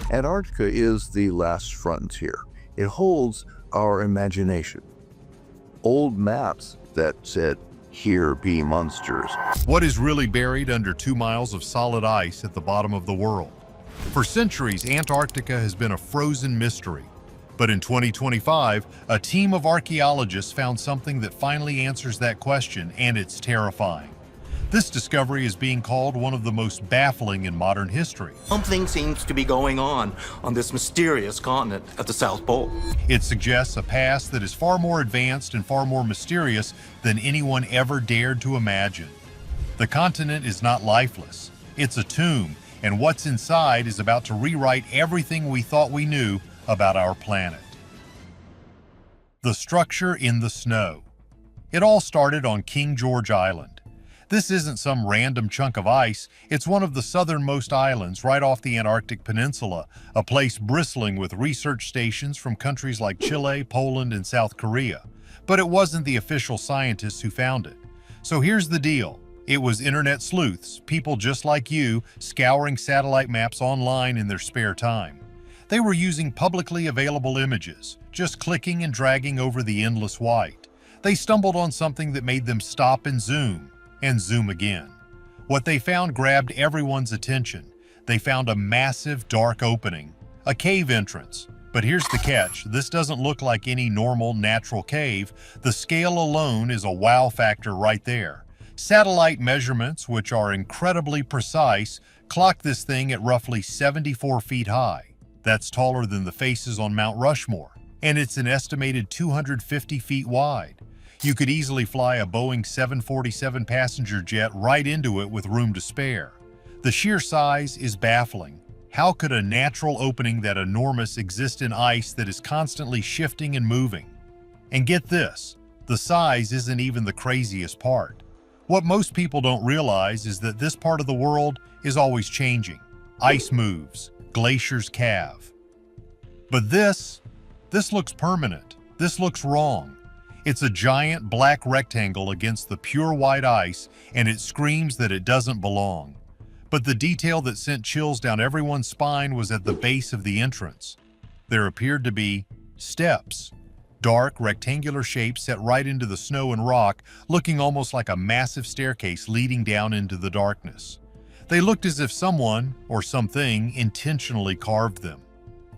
Antarctica is the last frontier. It holds our imagination. Old maps that said, "Here be monsters." What is really buried under 2 miles of solid ice at the bottom of the world? For centuries, Antarctica has been a frozen mystery. But in 2025, a team of archaeologists found something that finally answers that question, and it's terrifying. This discovery is being called one of the most baffling in modern history. Something seems to be going on this mysterious continent at the South Pole. It suggests a past that is far more advanced and far more mysterious than anyone ever dared to imagine. The continent is not lifeless. It's a tomb, and what's inside is about to rewrite everything we thought we knew about our planet. The structure in the snow. It all started on King George Island. This isn't some random chunk of ice, it's one of the southernmost islands right off the Antarctic Peninsula, a place bristling with research stations from countries like Chile, Poland, and South Korea. But it wasn't the official scientists who found it. So here's the deal. It was internet sleuths, people just like you, scouring satellite maps online in their spare time. They were using publicly available images, just clicking and dragging over the endless white. They stumbled on something that made them stop and zoom again. What they found grabbed everyone's attention. They found a massive dark opening, a cave entrance. But here's the catch, this doesn't look like any normal natural cave. The scale alone is a wow factor right there. Satellite measurements, which are incredibly precise, clock this thing at roughly 74 feet high. That's taller than the faces on Mount Rushmore, and it's an estimated 250 feet wide. You could easily fly a Boeing 747 passenger jet right into it with room to spare. The sheer size is baffling. How could a natural opening that enormous exist in ice that is constantly shifting and moving? And get this, the size isn't even the craziest part. What most people don't realize is that this part of the world is always changing. Ice moves, glaciers calve. But this looks permanent. This looks wrong. It's a giant black rectangle against the pure white ice, and it screams that it doesn't belong. But the detail that sent chills down everyone's spine was at the base of the entrance. There appeared to be steps, dark rectangular shapes set right into the snow and rock, looking almost like a massive staircase leading down into the darkness. They looked as if someone, or something, intentionally carved them.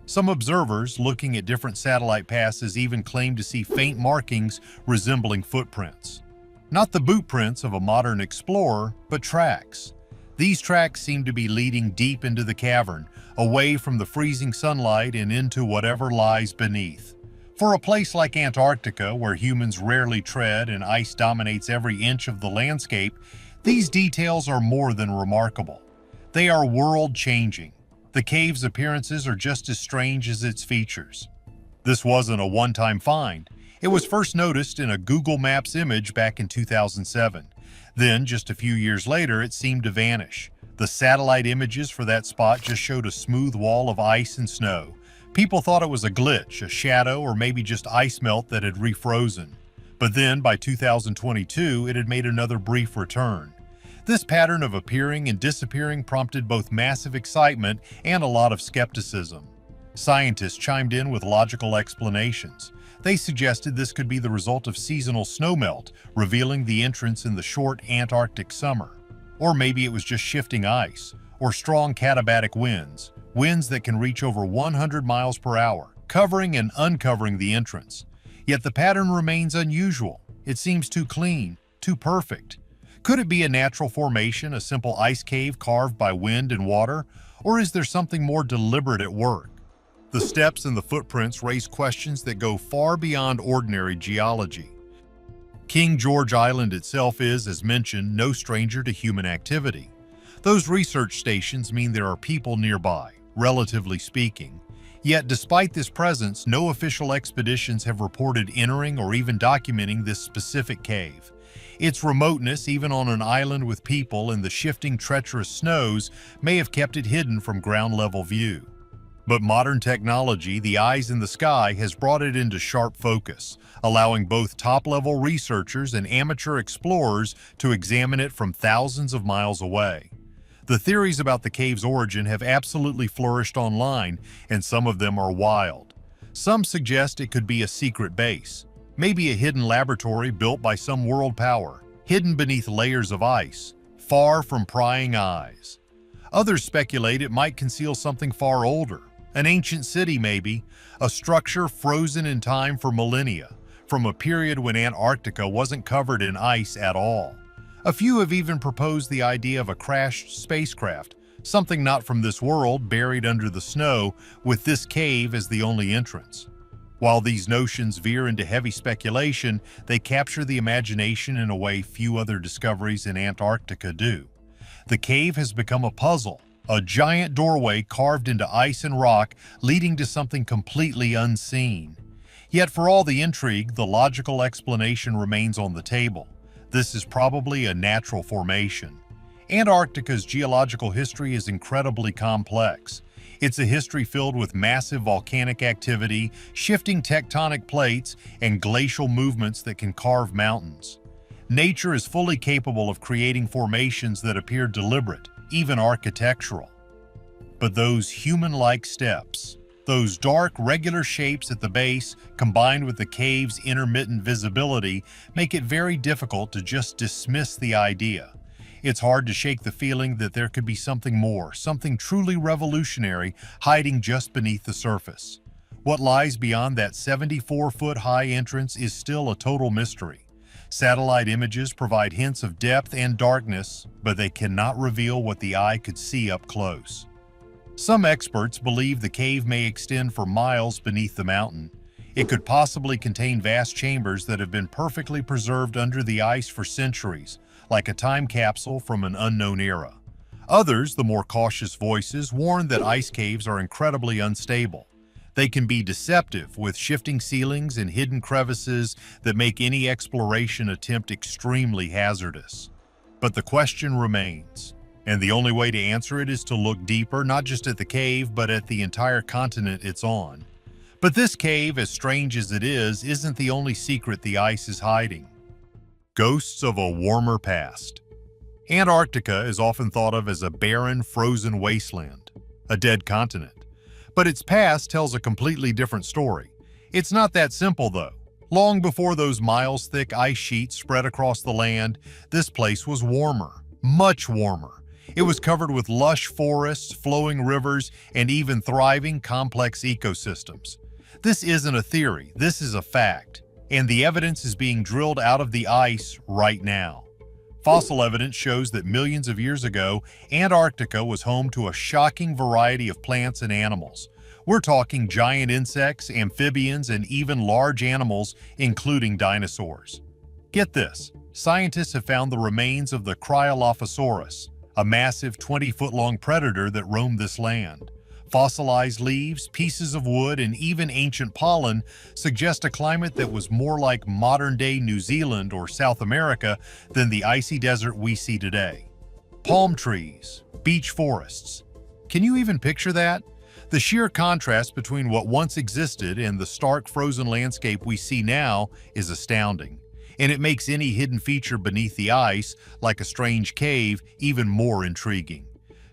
Some observers, looking at different satellite passes, even claimed to see faint markings resembling footprints. Not the boot prints of a modern explorer, but tracks. These tracks seemed to be leading deep into the cavern, away from the freezing sunlight and into whatever lies beneath. For a place like Antarctica, where humans rarely tread and ice dominates every inch of the landscape, these details are more than remarkable. They are world-changing. The cave's appearances are just as strange as its features. This wasn't a one-time find. It was first noticed in a Google Maps image back in 2007. Then, just a few years later, it seemed to vanish. The satellite images for that spot just showed a smooth wall of ice and snow. People thought it was a glitch, a shadow, or maybe just ice melt that had refrozen. But then, by 2022, it had made another brief return. This pattern of appearing and disappearing prompted both massive excitement and a lot of skepticism. Scientists chimed in with logical explanations. They suggested this could be the result of seasonal snowmelt, revealing the entrance in the short Antarctic summer. Or maybe it was just shifting ice, or strong katabatic winds, winds that can reach over 100 miles per hour, covering and uncovering the entrance. Yet the pattern remains unusual. It seems too clean, too perfect. Could it be a natural formation, a simple ice cave carved by wind and water? Or is there something more deliberate at work? The steps and the footprints raise questions that go far beyond ordinary geology. King George Island itself is, as mentioned, no stranger to human activity. Those research stations mean there are people nearby, relatively speaking. Yet despite this presence, no official expeditions have reported entering or even documenting this specific cave. Its remoteness, even on an island with people, and the shifting treacherous snows may have kept it hidden from ground-level view. But modern technology, the eyes in the sky, has brought it into sharp focus, allowing both top-level researchers and amateur explorers to examine it from thousands of miles away. The theories about the cave's origin have absolutely flourished online, and some of them are wild. Some suggest it could be a secret base, maybe a hidden laboratory built by some world power, hidden beneath layers of ice, far from prying eyes. Others speculate it might conceal something far older, an ancient city maybe, a structure frozen in time for millennia, from a period when Antarctica wasn't covered in ice at all. A few have even proposed the idea of a crashed spacecraft, something not from this world buried under the snow, with this cave as the only entrance. While these notions veer into heavy speculation, they capture the imagination in a way few other discoveries in Antarctica do. The cave has become a puzzle, a giant doorway carved into ice and rock leading to something completely unseen. Yet for all the intrigue, the logical explanation remains on the table. This is probably a natural formation. Antarctica's geological history is incredibly complex. It's a history filled with massive volcanic activity, shifting tectonic plates, and glacial movements that can carve mountains. Nature is fully capable of creating formations that appear deliberate, even architectural. But those human-like steps, those dark, regular shapes at the base, combined with the cave's intermittent visibility, make it very difficult to just dismiss the idea. It's hard to shake the feeling that there could be something more, something truly revolutionary, hiding just beneath the surface. What lies beyond that 74-foot-high entrance is still a total mystery. Satellite images provide hints of depth and darkness, but they cannot reveal what the eye could see up close. Some experts believe the cave may extend for miles beneath the mountain. It could possibly contain vast chambers that have been perfectly preserved under the ice for centuries, like a time capsule from an unknown era. Others, the more cautious voices, warn that ice caves are incredibly unstable. They can be deceptive, with shifting ceilings and hidden crevices that make any exploration attempt extremely hazardous. But the question remains, and the only way to answer it is to look deeper, not just at the cave, but at the entire continent it's on. But this cave, as strange as it is, isn't the only secret the ice is hiding. Ghosts of a warmer past. Antarctica is often thought of as a barren, frozen wasteland, a dead continent. But its past tells a completely different story. It's not that simple, though. Long before those miles-thick ice sheets spread across the land, this place was warmer, much warmer. It was covered with lush forests, flowing rivers, and even thriving, complex ecosystems. This isn't a theory, this is a fact, and the evidence is being drilled out of the ice right now. Fossil evidence shows that millions of years ago, Antarctica was home to a shocking variety of plants and animals. We're talking giant insects, amphibians, and even large animals, including dinosaurs. Get this, scientists have found the remains of the Cryolophosaurus, a massive 20-foot-long predator that roamed this land. Fossilized leaves, pieces of wood, and even ancient pollen suggest a climate that was more like modern-day New Zealand or South America than the icy desert we see today. Palm trees, beech forests. Can you even picture that? The sheer contrast between what once existed and the stark frozen landscape we see now is astounding, and it makes any hidden feature beneath the ice, like a strange cave, even more intriguing.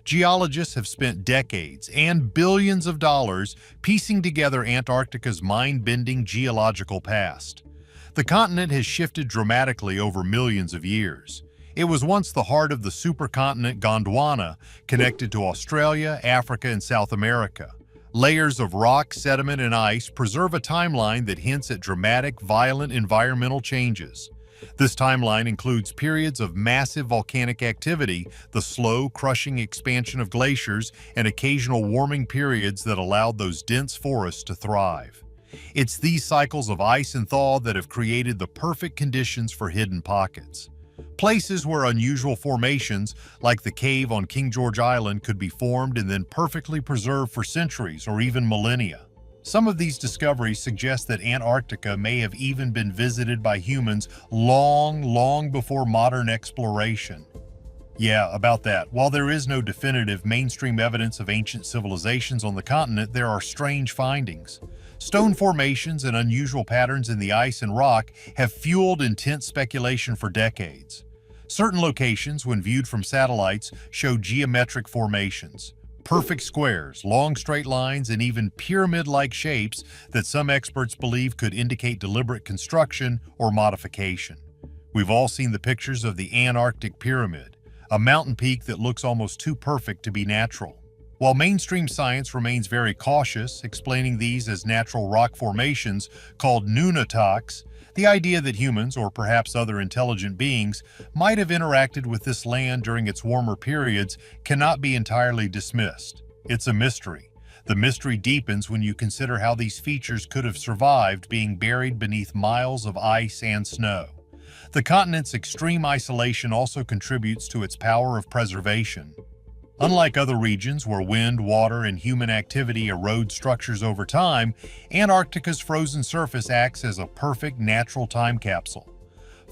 Geologists have spent decades and billions of dollars piecing together Antarctica's mind-bending geological past. The continent has shifted dramatically over millions of years. It was once the heart of the supercontinent Gondwana, connected to Australia, Africa, and South America. Layers of rock, sediment, and ice preserve a timeline that hints at dramatic, violent environmental changes. This timeline includes periods of massive volcanic activity, the slow, crushing expansion of glaciers, and occasional warming periods that allowed those dense forests to thrive. It's these cycles of ice and thaw that have created the perfect conditions for hidden pockets. Places where unusual formations, like the cave on King George Island, could be formed and then perfectly preserved for centuries or even millennia. Some of these discoveries suggest that Antarctica may have even been visited by humans long before modern exploration. Yeah, about that. While there is no definitive mainstream evidence of ancient civilizations on the continent, there are strange findings. Stone formations and unusual patterns in the ice and rock have fueled intense speculation for decades. Certain locations, when viewed from satellites, show geometric formations, perfect squares, long straight lines, and even pyramid-like shapes that some experts believe could indicate deliberate construction or modification. We've all seen the pictures of the Antarctic Pyramid, a mountain peak that looks almost too perfect to be natural. While mainstream science remains very cautious, explaining these as natural rock formations called nunataks, the idea that humans, or perhaps other intelligent beings, might have interacted with this land during its warmer periods cannot be entirely dismissed. It's a mystery. The mystery deepens when you consider how these features could have survived being buried beneath miles of ice and snow. The continent's extreme isolation also contributes to its power of preservation. Unlike other regions where wind, water, and human activity erode structures over time, Antarctica's frozen surface acts as a perfect natural time capsule.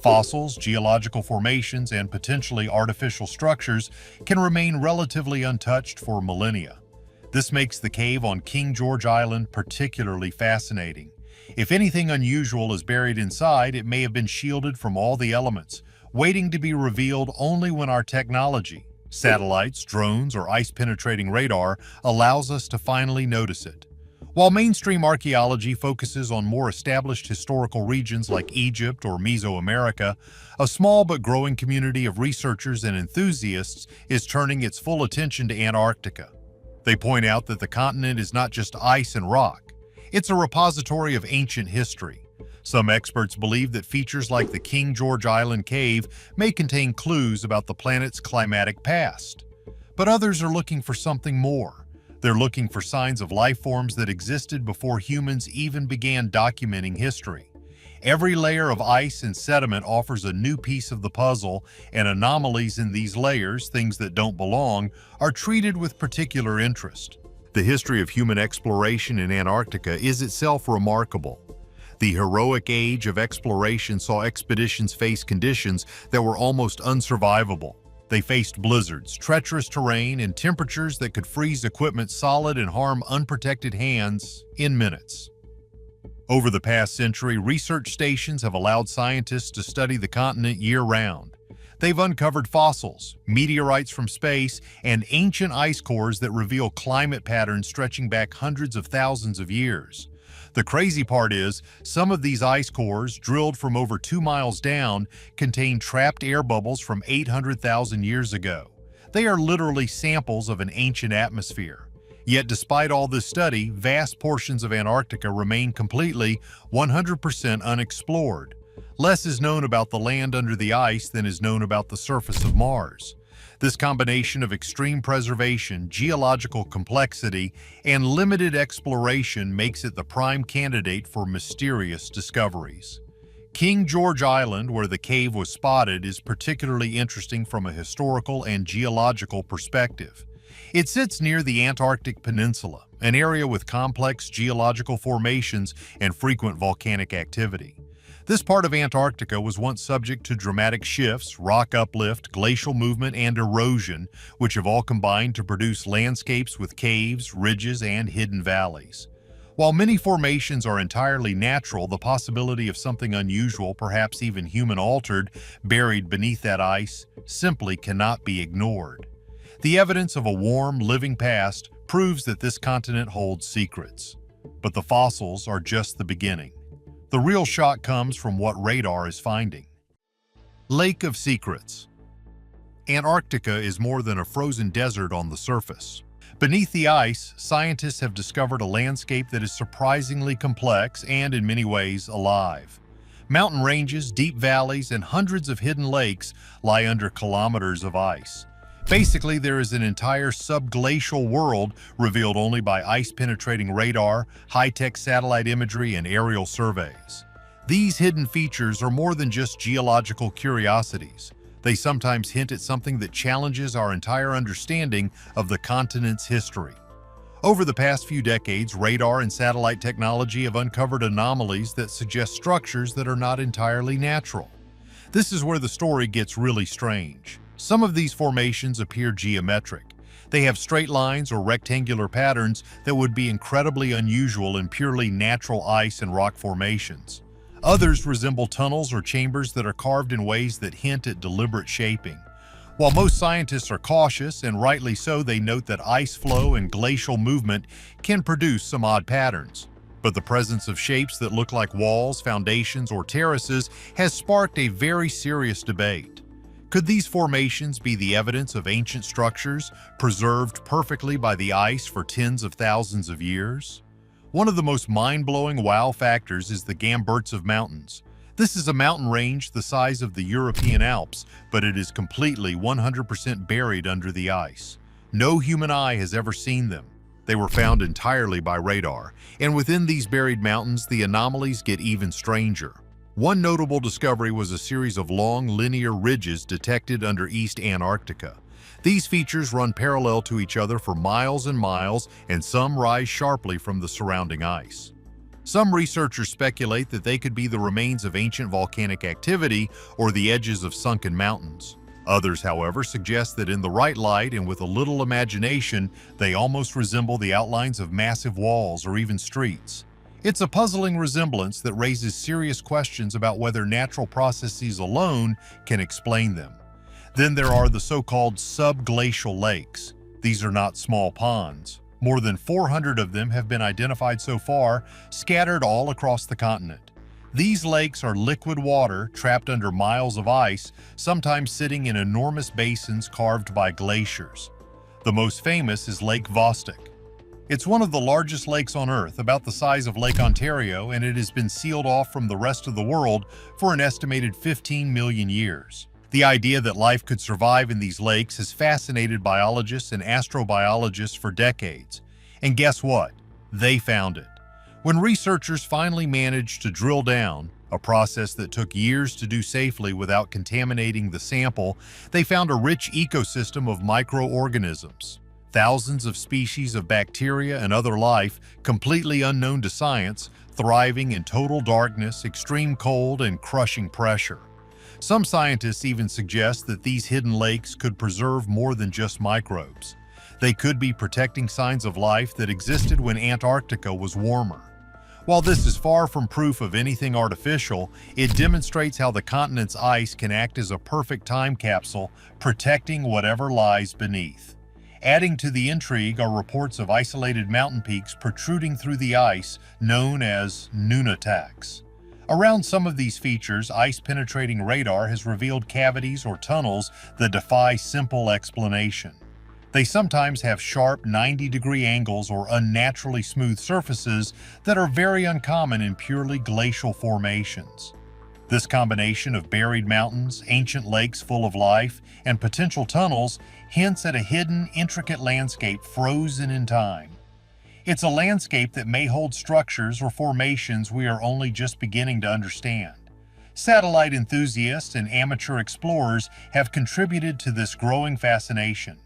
Fossils, geological formations, and potentially artificial structures can remain relatively untouched for millennia. This makes the cave on King George Island particularly fascinating. If anything unusual is buried inside, it may have been shielded from all the elements, waiting to be revealed only when our technology, satellites, drones, or ice-penetrating radar, allows us to finally notice it. While mainstream archaeology focuses on more established historical regions like Egypt or Mesoamerica, a small but growing community of researchers and enthusiasts is turning its full attention to Antarctica. They point out that the continent is not just ice and rock. It's a repository of ancient history. Some experts believe that features like the King George Island cave may contain clues about the planet's climatic past. But others are looking for something more. They're looking for signs of life forms that existed before humans even began documenting history. Every layer of ice and sediment offers a new piece of the puzzle, and anomalies in these layers, things that don't belong, are treated with particular interest. The history of human exploration in Antarctica is itself remarkable. The heroic age of exploration saw expeditions face conditions that were almost unsurvivable. They faced blizzards, treacherous terrain, and temperatures that could freeze equipment solid and harm unprotected hands in minutes. Over the past century, research stations have allowed scientists to study the continent year-round. They've uncovered fossils, meteorites from space, and ancient ice cores that reveal climate patterns stretching back hundreds of thousands of years. The crazy part is, some of these ice cores, drilled from over 2 miles down, contain trapped air bubbles from 800,000 years ago. They are literally samples of an ancient atmosphere. Yet despite all this study, vast portions of Antarctica remain completely, 100% unexplored. Less is known about the land under the ice than is known about the surface of Mars. This combination of extreme preservation, geological complexity, and limited exploration makes it the prime candidate for mysterious discoveries. King George Island, where the cave was spotted, is particularly interesting from a historical and geological perspective. It sits near the Antarctic Peninsula, an area with complex geological formations and frequent volcanic activity. This part of Antarctica was once subject to dramatic shifts, rock uplift, glacial movement, and erosion, which have all combined to produce landscapes with caves, ridges, and hidden valleys. While many formations are entirely natural, the possibility of something unusual, perhaps even human-altered, buried beneath that ice simply cannot be ignored. The evidence of a warm, living past proves that this continent holds secrets. But the fossils are just the beginning. The real shock comes from what radar is finding. Lake of Secrets. Antarctica is more than a frozen desert on the surface. Beneath the ice, scientists have discovered a landscape that is surprisingly complex and, in many ways, alive. Mountain ranges, deep valleys, and hundreds of hidden lakes lie under kilometers of ice. Basically, there is an entire subglacial world revealed only by ice-penetrating radar, high-tech satellite imagery, and aerial surveys. These hidden features are more than just geological curiosities. They sometimes hint at something that challenges our entire understanding of the continent's history. Over the past few decades, radar and satellite technology have uncovered anomalies that suggest structures that are not entirely natural. This is where the story gets really strange. Some of these formations appear geometric. They have straight lines or rectangular patterns that would be incredibly unusual in purely natural ice and rock formations. Others resemble tunnels or chambers that are carved in ways that hint at deliberate shaping. While most scientists are cautious, and rightly so, they note that ice flow and glacial movement can produce some odd patterns. But the presence of shapes that look like walls, foundations, or terraces has sparked a very serious debate. Could these formations be the evidence of ancient structures preserved perfectly by the ice for tens of thousands of years? One of the most mind-blowing wow factors is the Gamburtsev Mountains. This is a mountain range the size of the European Alps, but it is completely 100% buried under the ice. No human eye has ever seen them. They were found entirely by radar, and within these buried mountains, the anomalies get even stranger. One notable discovery was a series of long, linear ridges detected under East Antarctica. These features run parallel to each other for miles and miles, and some rise sharply from the surrounding ice. Some researchers speculate that they could be the remains of ancient volcanic activity or the edges of sunken mountains. Others, however, suggest that in the right light and with a little imagination, they almost resemble the outlines of massive walls or even streets. It's a puzzling resemblance that raises serious questions about whether natural processes alone can explain them. Then there are the so-called subglacial lakes. These are not small ponds. More than 400 of them have been identified so far, scattered all across the continent. These lakes are liquid water trapped under miles of ice, sometimes sitting in enormous basins carved by glaciers. The most famous is Lake Vostok. It's one of the largest lakes on Earth, about the size of Lake Ontario, and it has been sealed off from the rest of the world for an estimated 15 million years. The idea that life could survive in these lakes has fascinated biologists and astrobiologists for decades. And guess what? They found it. When researchers finally managed to drill down, a process that took years to do safely without contaminating the sample, they found a rich ecosystem of microorganisms. Thousands of species of bacteria and other life, completely unknown to science, thriving in total darkness, extreme cold, and crushing pressure. Some scientists even suggest that these hidden lakes could preserve more than just microbes. They could be protecting signs of life that existed when Antarctica was warmer. While this is far from proof of anything artificial, it demonstrates how the continent's ice can act as a perfect time capsule, protecting whatever lies beneath. Adding to the intrigue are reports of isolated mountain peaks protruding through the ice, known as nunataks. Around some of these features, ice-penetrating radar has revealed cavities or tunnels that defy simple explanation. They sometimes have sharp 90-degree angles or unnaturally smooth surfaces that are very uncommon in purely glacial formations. This combination of buried mountains, ancient lakes full of life, and potential tunnels hints at a hidden, intricate landscape frozen in time. It's a landscape that may hold structures or formations we are only just beginning to understand. Satellite enthusiasts and amateur explorers have contributed to this growing fascination.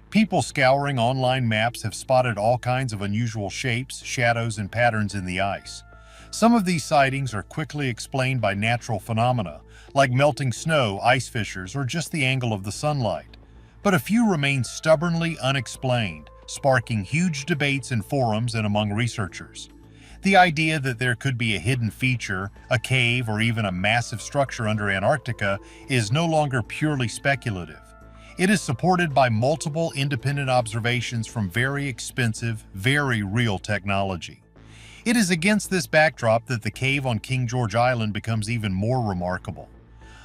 People scouring online maps have spotted all kinds of unusual shapes, shadows, and patterns in the ice. Some of these sightings are quickly explained by natural phenomena, like melting snow, ice fissures, or just the angle of the sunlight. But a few remain stubbornly unexplained, sparking huge debates in forums and among researchers. The idea that there could be a hidden feature, a cave, or even a massive structure under Antarctica is no longer purely speculative. It is supported by multiple independent observations from very expensive, very real technology. It is against this backdrop that the cave on King George Island becomes even more remarkable.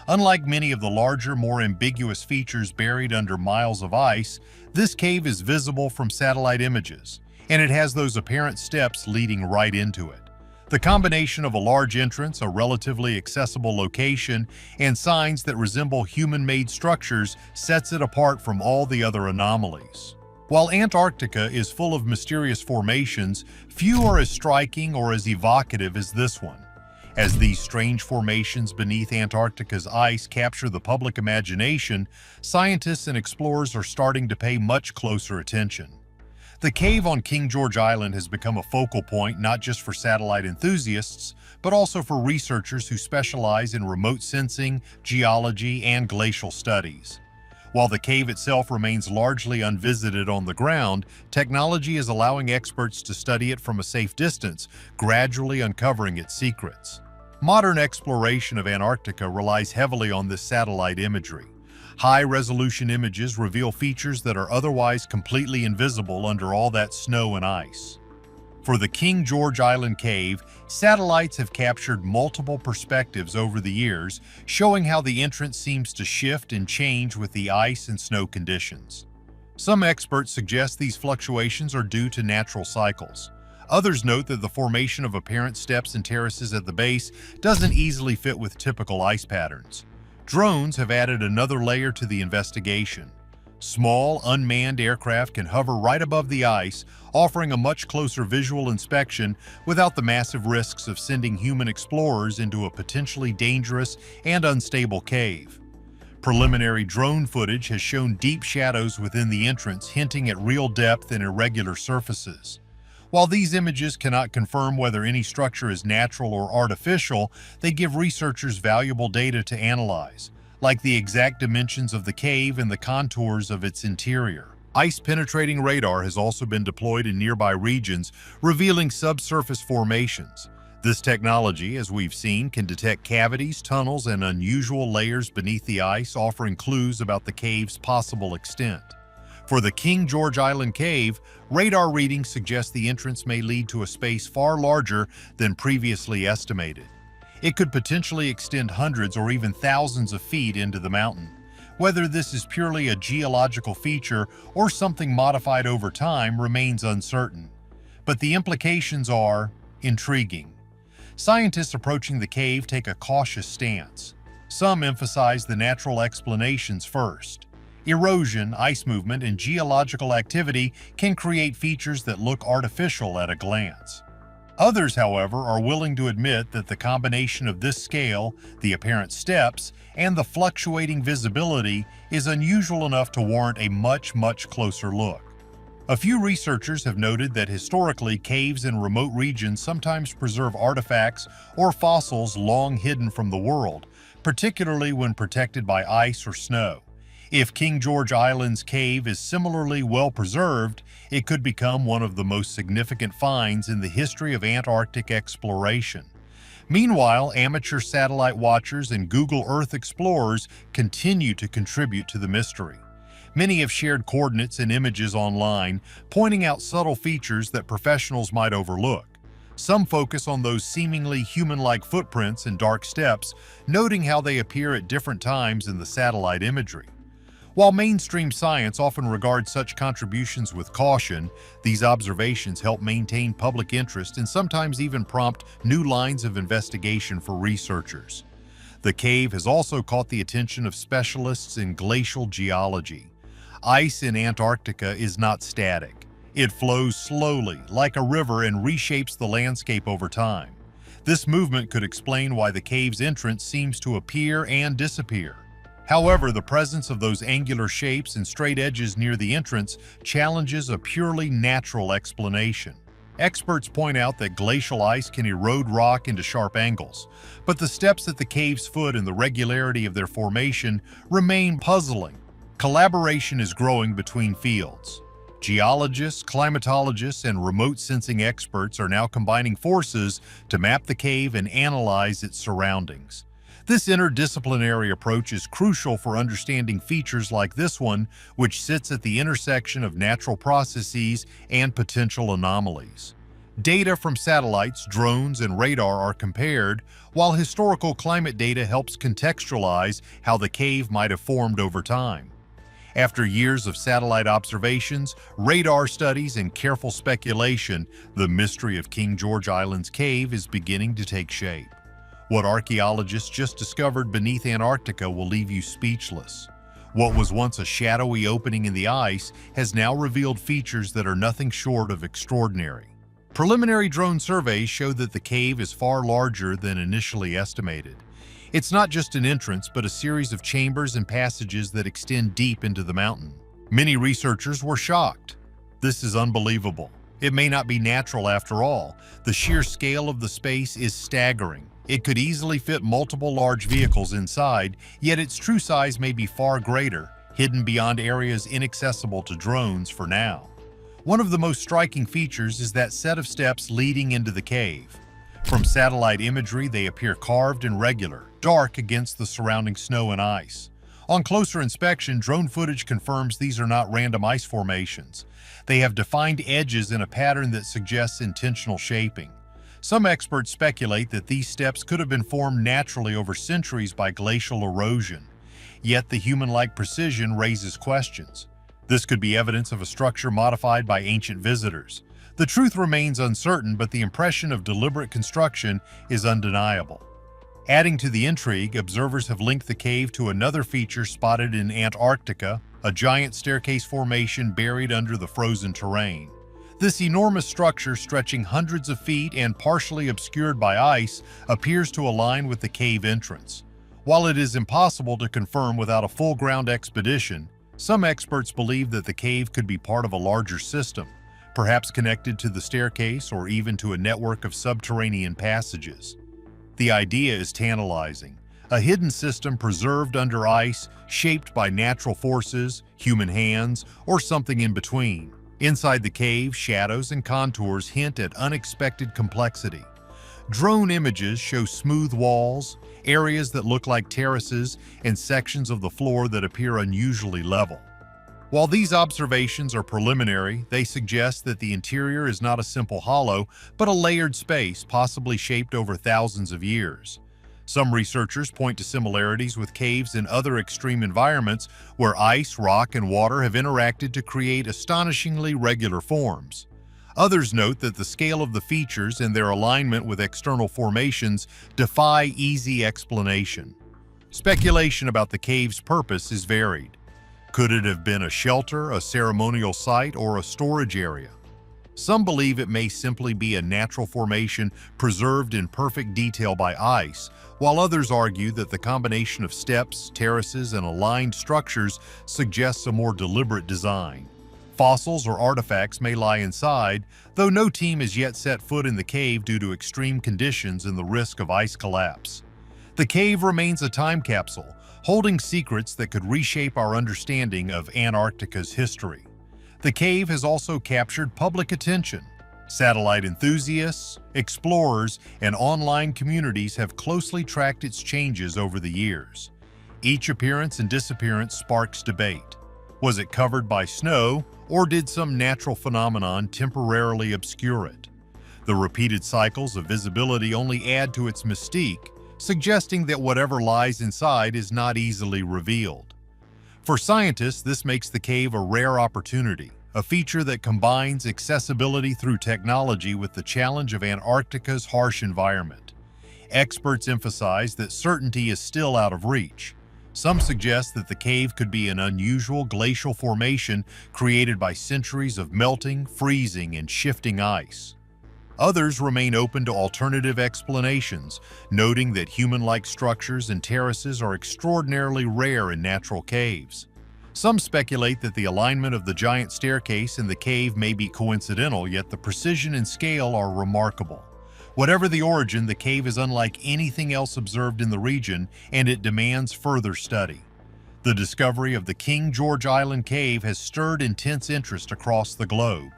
Unlike many of the larger, more ambiguous features buried under miles of ice, this cave is visible from satellite images, and it has those apparent steps leading right into it. The combination of a large entrance, a relatively accessible location, and signs that resemble human-made structures sets it apart from all the other anomalies. While Antarctica is full of mysterious formations, few are as striking or as evocative as this one. As these strange formations beneath Antarctica's ice capture the public imagination, scientists and explorers are starting to pay much closer attention. The cave on King George Island has become a focal point not just for satellite enthusiasts, but also for researchers who specialize in remote sensing, geology, and glacial studies. While the cave itself remains largely unvisited on the ground, technology is allowing experts to study it from a safe distance, gradually uncovering its secrets. Modern exploration of Antarctica relies heavily on this satellite imagery. High-resolution images reveal features that are otherwise completely invisible under all that snow and ice. For the King George Island Cave, satellites have captured multiple perspectives over the years, showing how the entrance seems to shift and change with the ice and snow conditions. Some experts suggest these fluctuations are due to natural cycles. Others note that the formation of apparent steps and terraces at the base doesn't easily fit with typical ice patterns. Drones have added another layer to the investigation. Small, unmanned aircraft can hover right above the ice, offering a much closer visual inspection without the massive risks of sending human explorers into a potentially dangerous and unstable cave. Preliminary drone footage has shown deep shadows within the entrance, hinting at real depth and irregular surfaces. While these images cannot confirm whether any structure is natural or artificial, they give researchers valuable data to analyze, like the exact dimensions of the cave and the contours of its interior. Ice-penetrating radar has also been deployed in nearby regions, revealing subsurface formations. This technology, as we've seen, can detect cavities, tunnels, and unusual layers beneath the ice, offering clues about the cave's possible extent. For the King George Island Cave, radar readings suggest the entrance may lead to a space far larger than previously estimated. It could potentially extend hundreds or even thousands of feet into the mountain. Whether this is purely a geological feature or something modified over time remains uncertain. But the implications are intriguing. Scientists approaching the cave take a cautious stance. Some emphasize the natural explanations first. Erosion, ice movement, and geological activity can create features that look artificial at a glance. Others, however, are willing to admit that the combination of this scale, the apparent steps, and the fluctuating visibility is unusual enough to warrant a much closer look. A few researchers have noted that historically, caves in remote regions sometimes preserve artifacts or fossils long hidden from the world, particularly when protected by ice or snow. If King George Island's cave is similarly well preserved, it could become one of the most significant finds in the history of Antarctic exploration. Meanwhile, amateur satellite watchers and Google Earth explorers continue to contribute to the mystery. Many have shared coordinates and images online, pointing out subtle features that professionals might overlook. Some focus on those seemingly human-like footprints and dark steps, noting how they appear at different times in the satellite imagery. While mainstream science often regards such contributions with caution, these observations help maintain public interest and sometimes even prompt new lines of investigation for researchers. The cave has also caught the attention of specialists in glacial geology. Ice in Antarctica is not static. It flows slowly, like a river, and reshapes the landscape over time. This movement could explain why the cave's entrance seems to appear and disappear. However, the presence of those angular shapes and straight edges near the entrance challenges a purely natural explanation. Experts point out that glacial ice can erode rock into sharp angles, but the steps at the cave's foot and the regularity of their formation remain puzzling. Collaboration is growing between fields. Geologists, climatologists, and remote sensing experts are now combining forces to map the cave and analyze its surroundings. This interdisciplinary approach is crucial for understanding features like this one, which sits at the intersection of natural processes and potential anomalies. Data from satellites, drones, and radar are compared, while historical climate data helps contextualize how the cave might have formed over time. After years of satellite observations, radar studies, and careful speculation, the mystery of King George Island's cave is beginning to take shape. What archaeologists just discovered beneath Antarctica will leave you speechless. What was once a shadowy opening in the ice has now revealed features that are nothing short of extraordinary. Preliminary drone surveys show that the cave is far larger than initially estimated. It's not just an entrance, but a series of chambers and passages that extend deep into the mountain. Many researchers were shocked. This is unbelievable. It may not be natural after all. The sheer scale of the space is staggering. It could easily fit multiple large vehicles inside, yet its true size may be far greater, hidden beyond areas inaccessible to drones for now. One of the most striking features is that set of steps leading into the cave. From satellite imagery, they appear carved and regular, dark against the surrounding snow and ice. On closer inspection, drone footage confirms these are not random ice formations. They have defined edges in a pattern that suggests intentional shaping. Some experts speculate that these steps could have been formed naturally over centuries by glacial erosion. Yet the human-like precision raises questions. This could be evidence of a structure modified by ancient visitors. The truth remains uncertain, but the impression of deliberate construction is undeniable. Adding to the intrigue, observers have linked the cave to another feature spotted in Antarctica, a giant staircase formation buried under the frozen terrain. This enormous structure, stretching hundreds of feet and partially obscured by ice, appears to align with the cave entrance. While it is impossible to confirm without a full-ground expedition, some experts believe that the cave could be part of a larger system, perhaps connected to the staircase or even to a network of subterranean passages. The idea is tantalizing. A hidden system preserved under ice, shaped by natural forces, human hands, or something in between. Inside the cave, shadows and contours hint at unexpected complexity. Drone images show smooth walls, areas that look like terraces, and sections of the floor that appear unusually level. While these observations are preliminary, they suggest that the interior is not a simple hollow, but a layered space, possibly shaped over thousands of years. Some researchers point to similarities with caves in other extreme environments where ice, rock, and water have interacted to create astonishingly regular forms. Others note that the scale of the features and their alignment with external formations defy easy explanation. Speculation about the cave's purpose is varied. Could it have been a shelter, a ceremonial site, or a storage area? Some believe it may simply be a natural formation preserved in perfect detail by ice, while others argue that the combination of steps, terraces, and aligned structures suggests a more deliberate design. Fossils or artifacts may lie inside, though no team has yet set foot in the cave due to extreme conditions and the risk of ice collapse. The cave remains a time capsule, holding secrets that could reshape our understanding of Antarctica's history. The cave has also captured public attention. Satellite enthusiasts, explorers, and online communities have closely tracked its changes over the years. Each appearance and disappearance sparks debate. Was it covered by snow, or did some natural phenomenon temporarily obscure it? The repeated cycles of visibility only add to its mystique, suggesting that whatever lies inside is not easily revealed. For scientists, this makes the cave a rare opportunity, a feature that combines accessibility through technology with the challenge of Antarctica's harsh environment. Experts emphasize that certainty is still out of reach. Some suggest that the cave could be an unusual glacial formation created by centuries of melting, freezing, and shifting ice. Others remain open to alternative explanations, noting that human-like structures and terraces are extraordinarily rare in natural caves. Some speculate that the alignment of the giant staircase in the cave may be coincidental, yet the precision and scale are remarkable. Whatever the origin, the cave is unlike anything else observed in the region, and it demands further study. The discovery of the King George Island cave has stirred intense interest across the globe.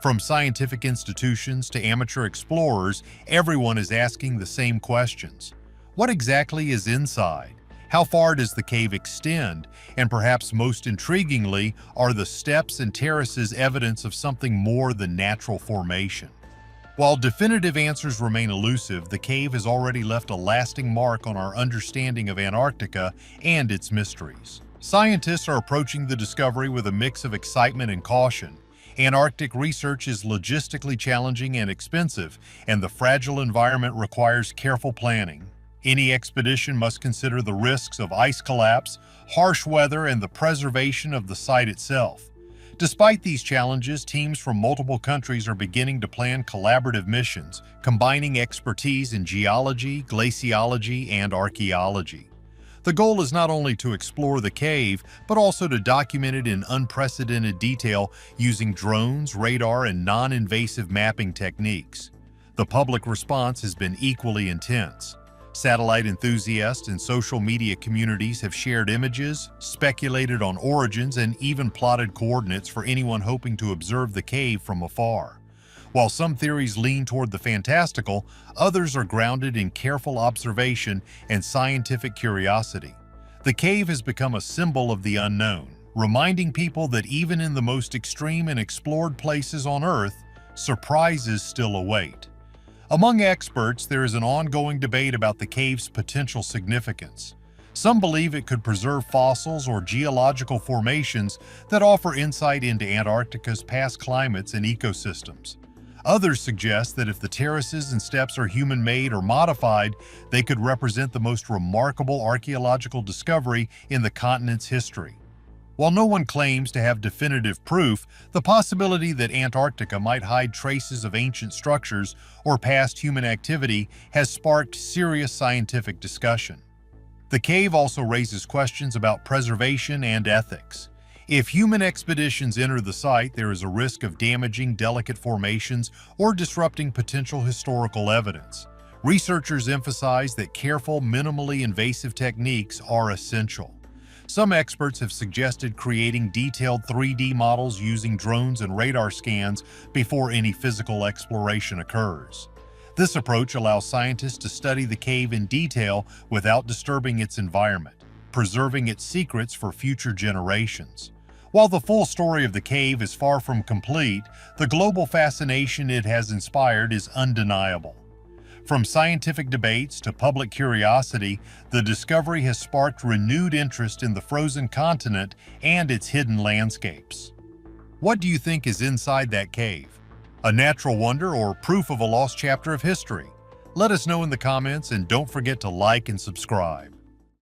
From scientific institutions to amateur explorers, everyone is asking the same questions. What exactly is inside? How far does the cave extend? And perhaps most intriguingly, are the steps and terraces evidence of something more than natural formation? While definitive answers remain elusive, the cave has already left a lasting mark on our understanding of Antarctica and its mysteries. Scientists are approaching the discovery with a mix of excitement and caution. Antarctic research is logistically challenging and expensive, and the fragile environment requires careful planning. Any expedition must consider the risks of ice collapse, harsh weather, and the preservation of the site itself. Despite these challenges, teams from multiple countries are beginning to plan collaborative missions, combining expertise in geology, glaciology, and archaeology. The goal is not only to explore the cave, but also to document it in unprecedented detail using drones, radar, and non-invasive mapping techniques. The public response has been equally intense. Satellite enthusiasts and social media communities have shared images, speculated on origins, and even plotted coordinates for anyone hoping to observe the cave from afar. While some theories lean toward the fantastical, others are grounded in careful observation and scientific curiosity. The cave has become a symbol of the unknown, reminding people that even in the most extreme and explored places on Earth, surprises still await. Among experts, there is an ongoing debate about the cave's potential significance. Some believe it could preserve fossils or geological formations that offer insight into Antarctica's past climates and ecosystems. Others suggest that if the terraces and steps are human-made or modified, they could represent the most remarkable archaeological discovery in the continent's history. While no one claims to have definitive proof, the possibility that Antarctica might hide traces of ancient structures or past human activity has sparked serious scientific discussion. The cave also raises questions about preservation and ethics. If human expeditions enter the site, there is a risk of damaging delicate formations or disrupting potential historical evidence. Researchers emphasize that careful, minimally invasive techniques are essential. Some experts have suggested creating detailed 3D models using drones and radar scans before any physical exploration occurs. This approach allows scientists to study the cave in detail without disturbing its environment, preserving its secrets for future generations. While the full story of the cave is far from complete, the global fascination it has inspired is undeniable. From scientific debates to public curiosity, the discovery has sparked renewed interest in the frozen continent and its hidden landscapes. What do you think is inside that cave? A natural wonder or proof of a lost chapter of history? Let us know in the comments and don't forget to like and subscribe.